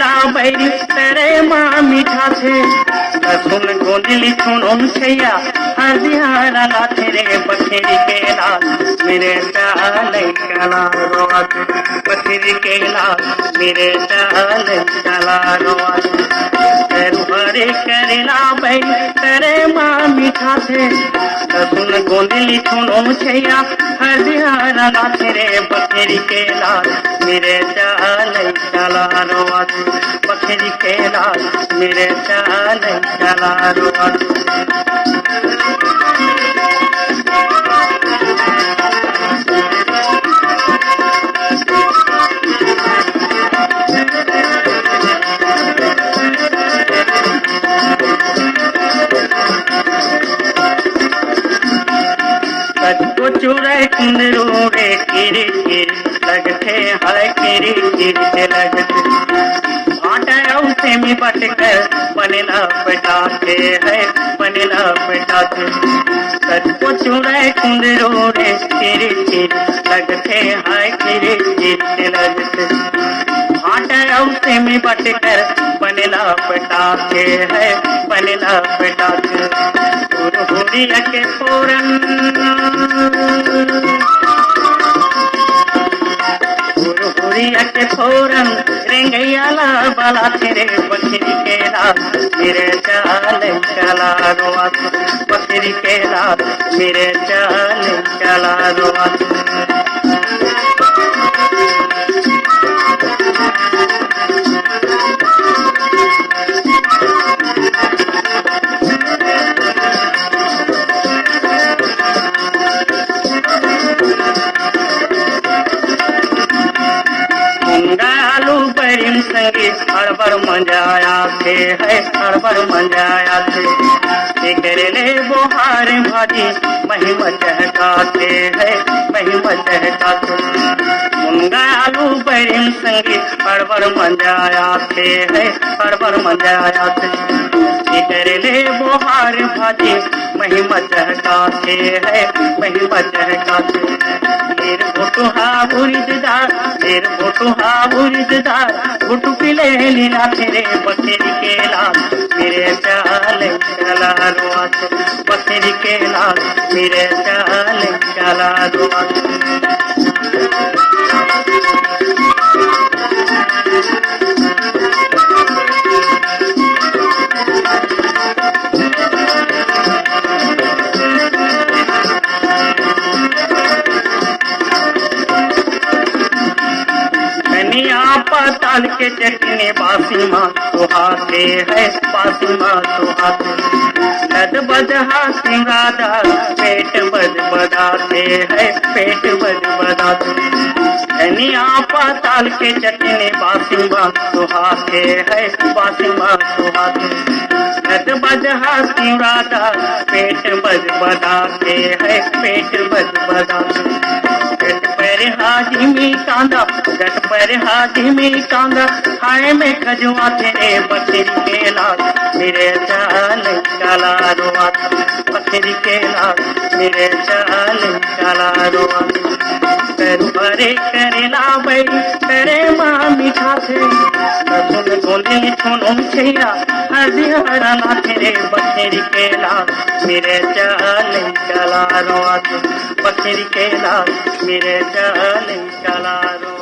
करेला बैरी तेरे माँ मीठा थे सुन गोंदली सुन छैया हरदिहारा लाथे रे बखेरी के लाल मेरे चाल चला रोआत बखेरी के लाल मेरे चाल चला रोआत हरे करेला बैरी तेरे माँ मीठा थे सुन गोंदली सुन छैया हरदिहारा लाथे रे बखेरी के लाल मेरे चाल चला रोआत बखेरी के लाल मेरे चाल चला रोआत चूरे कुंदरू रे किरी किरी लगते है किरी किरी लगते आटा उसे में बटकर पनेला पटाते है पनेला पटाते सबको चूरे कुंदरू रे किरी किरी लगते है किरी किरी लगते आटा उसे में बटकर पनेला पटाते है पनेला पटाते हुरिया के फोरन हुरिया के फोरन रेंगैयाला बाला तेरे बकरी के लाल मेरे चाल चला रोआत बकरी के लाल मेरे चाल चला रोआत संगे हड़बड़ मंजाया थे है हड़बड़ मंजाया थे करेले बोहार भाजी महिमा चहकाते है महिमा चहकाते मुंगा आलू बैरिम संगे हड़बड़ मंजाया थे है हड़बड़ मंजाया थे करेले बोहार भाजी महिमा चहकाते है महिमा चहकाते तेर फोटो हा बुरीदार तेर फोटो हा बुरीदार फोटो पिले लीला तेरे बकरी के लाल मेरे चाल चला रोआत बकरी के लाल मेरे चाल चला रोआत पाताल के चटने बासी माँ सुहाते है बासी माँ सुहाते लद बदहा सिंगादार पेट बद बदाते है पेट बद बदाते धनिया पाताल के चटने बासी माँ सुहाते है बासी माँ सुहाते लद बदहा सिंगादार पेट बद बदाते है पेट बद बदाते हाजी में कांदा गट पर हाजी में कांदा हाय में खजुआ तेरे बकरी के लाल मेरे चाल चला रोआत बकरी के लाल मेरे चाल चला रोआत हरे करेला बैरी तेरे माँ मीठा थे सुन गोंदली सुन छैया हरदिहारा ला तेरे बकरी के लाल मेरे चाल चला रोआत बकरी के लाल मेरे चाल चला रोआत।